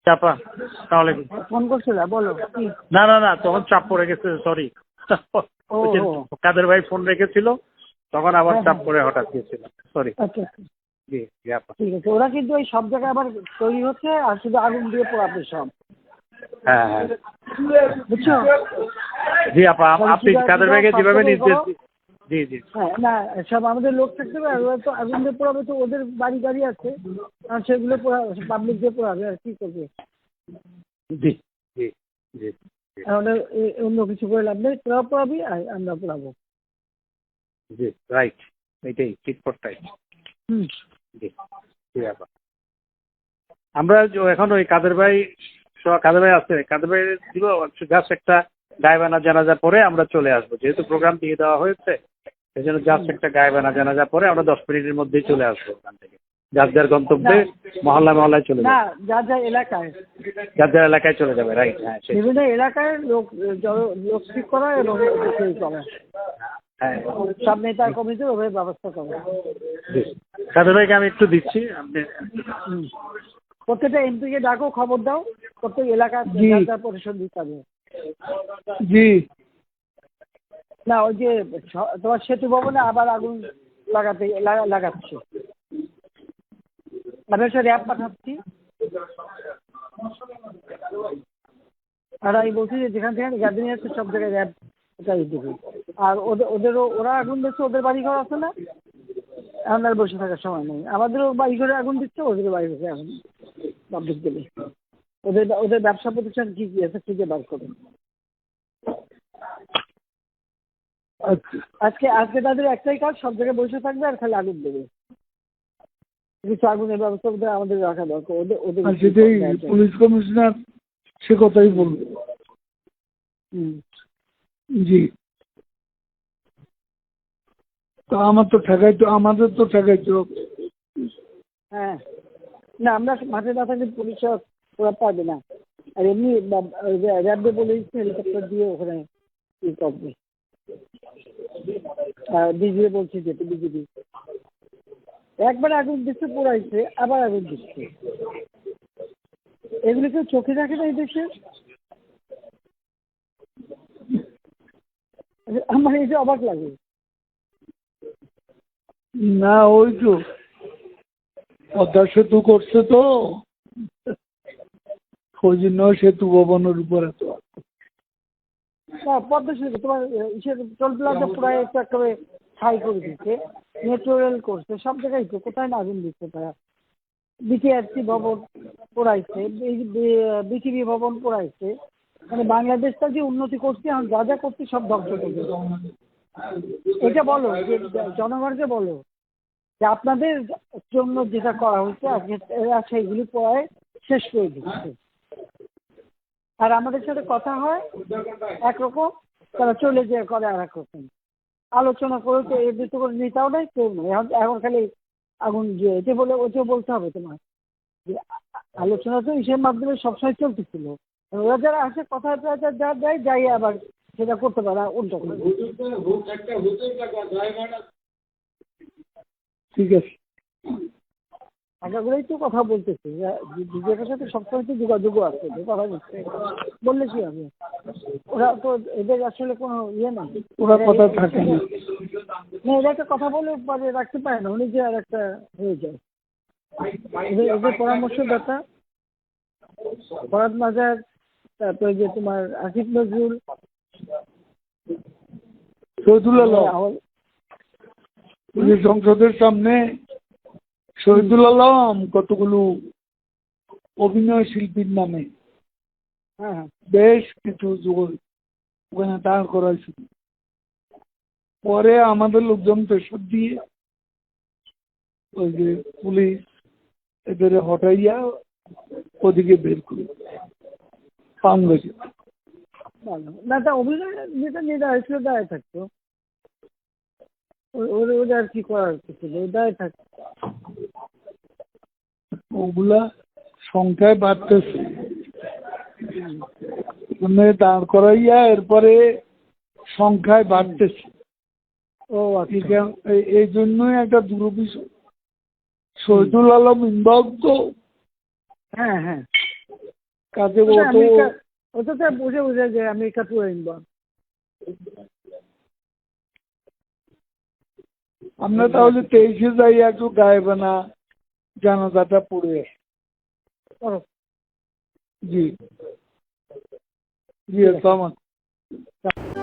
চাপা আসসালামু আলাইকুম। ফোন করছিল, বলো কি? না না না, তখন চাপ পড়ে গেছে, সরি। ও কাদের ভাই ফোন রেখেছিল, তখন আবার হ্যাঁ চাপ হ্যাঁ, পড়ে হঠাৎ গিয়েছিল, সরি। আচ্ছা আচ্ছা, জি জি আপা। ঠিক আছে। ওরা কিন্তু ওই সব জায়গায় আবার তৈরি হচ্ছে, আর শুধু আগুন দিয়ে পোড়াবে সব, হ্যাঁ হ্যাঁ বুঝছো? জি আপা, আপনি কাদের ভাইকে যেভাবে নির্দেশ জি জি হ্যাঁ, না সব আমাদের লোক থাকতে হবে, আর ওরা তো আগুন দিয়ে পোড়াবে, তো ওদের বাড়ি গাড়ি আছে, আর সেগুলো পাবলিক দিয়ে পোড়াবে, আর কি করবে? জি জি জি তাহলে অন্য কিছু করে লাভ নেই, তোরা পোড়াবি আর আমরা পোড়াবো। জি রাইট, এটাই ঠিক ফরটাই। হুম, জি জি আপা। আমরা এখন ওই কাদের ভাই আছে, কাদের ভাই দিব জাস্ট একটা গায়েবানা জানাজা পরে আমরা চলে আসবো, যেহেতু প্রোগ্রাম দিয়ে দেওয়া হয়েছে, সেই জন্য জাস্ট একটা গায়েবানা জানাজা পরে আমরা 10 মিনিটের মধ্যেই চলে আসবো ওখান থেকে, যার যার গন্তব্যে মহল্লায় চলে না যাবে, যার যার এলাকায়, যার যার এলাকায় চলে যাবে, রাইট। হ্যাঁ সেই বিভিন্ন এলাকায় লোক লোক ঠিক করা এবং সেই করা, হ্যাঁ সব নেতা কমিটির ওভাবে ব্যবস্থা করা। জি। কাদের ভাইকে আমি একটু দিচ্ছি, আপনি হুম। প্রত্যেকটা এমপিকে ডাকো, খবর দাও, প্রত্যেক এলাকার যার পরিশোধ দিতে হবে। জি না ওই যে তোমার সেতু ভবনে আবার আগুন লাগাচ্ছে, আমি একটা র্যাব পাঠাচ্ছি, আর আমি বলছি যে যেখান থেকে গ্যাদারিং আছে সব জায়গায় র্যাব দেবে, আর ওরা আগুন দিচ্ছে, ওদের বাড়ি ঘর আছে না, আমাদের বসে থাকার সময় নেই, আমাদেরও বাড়ি ঘরে আগুন দিচ্ছে, ওদেরও বাড়ি ঘরে আগুন পাবলিক দিলে, ওদের ব্যবসা প্রতিষ্ঠান কি কি আছে খুঁজে বার করে। আজকে তাদের একটাই কাজ, সব জায়গায় বসে থাকবে আর খালি আগুন দেবে, কিছু আগুনের ব্যবস্থা আমাদের রাখা দরকার, ওদের সেটাই পুলিশ কমিশনার সে কথাই বলবো। জি, তো আমাদের তো ঠেকাইতে হবে। হ্যাঁ, না আমরা মাঠে না থাকলে পুলিশ ওরা পারবে না, আর এমনি র্যাব পুলিশ হেলিকপ্টার দিয়ে ওখানে ই করবে, বিজিবি বলছি যেতে, বিজিবি একবার আগুন দিচ্ছে পোড়াইছে, আবার আগুন দিচ্ছে, এগুলো কেউ চোখে রাখে না এই দেশে। আমার এই যে অবাক লাগে। না ওই তো পদ্মা সেতু করছে তো, ওই জন্য সেতু ভবনের উপর এত পদ্মা সেতু তোমার টোল প্লাজা পুরাই একটু একেবারে ছাই করে দিচ্ছে, মেট্রো রেল করছে, সব জায়গায় তো কোথায় না আগুন দিচ্ছে তারা। বিটিআরসি ভবন পোড়াইছে, বিটিভি ভবন পোড়াইছে, মানে বাংলাদেশটা যে উন্নতি করছে, এখন যা যা করছে সব ধ্বংস করছে। এটা বলো যে জনগণকে বলো যে আপনাদের জন্য যেটা করা হচ্ছে আজকে এরা সেইগুলি পড়ায় শেষ করে দিচ্ছে, আর আমাদের সাথে কথা হয় একরকম, তারা চলে যেয়ে করে আর এক রকম, আলোচনা করে তো এর ভিতরে করে নেতাও নেই, কেউ নেই, এখন খালি আগুন দিয়ে এটা বলে ওইটাও বলতে হবে তোমার, যে আলোচনা তো ইসের মাধ্যমে সবসময় চলতেছিল, ওরা যারা আসে কথা যা দেয় যাই আবার সেটা করতে পারে উল্টো করে। ঠিক আছে। আগাগুলোই তো কথা বলতেছে, বিজেপির সাথে সবসময় তো যোগাযোগও আছে, কথা বলছে, বললে কি হবে? ওরা তো এদের আসলে কোনো ইয়ে নেই, ওরা কথা থাকে না। এরা একটা কথা বলে পরে রাখতে পারে না, উনি যে আর একটা হয়ে যায়, এদের পরামর্শদাতা ফরাদ মাজার, তারপরে যে তোমার আসিফ নজরুল, শহীদুল আলম, সংসদের সামনে শহীদুল আলম কতগুলো অভিনয় শিল্পীর নামে হ্যাঁ বেশ কিছু ওখানে দাঁড় করাইছিল, পরে আমাদের লোকজন প্রেশার দিয়ে ওই যে পুলিশ এদের হটাইয়া ওদিকে বের করে পান গেছে। ভালো না, তা অভিনয় যেটা নিয়ে হয়েছিল দাঁড়ায় থাকতো, ওদের আর কি করার ছিল, দাঁড়ায় থাকতো। ওগুলা সংখ্যায় বাড়তেছে, মানে দাঁড় করাইয়া এরপরে সংখ্যায় বাড়তেছে। ও আচ্ছা, এই জন্যই একটা দুরভিসন্ধি। শহীদুল আলম ইনভলভ তো, হ্যাঁ হ্যাঁ, কাজে ওটা অত আমেরিকা, ওটা তো বুঝে বুঝে যে আমেরিকা ট্যুর আনবো। আমরা তাহলে 23-এ যাই, একটু গায়েবানা জানাজাটা পড়ে আসি। করো। জি জি, আসসালামু আলাইকুম।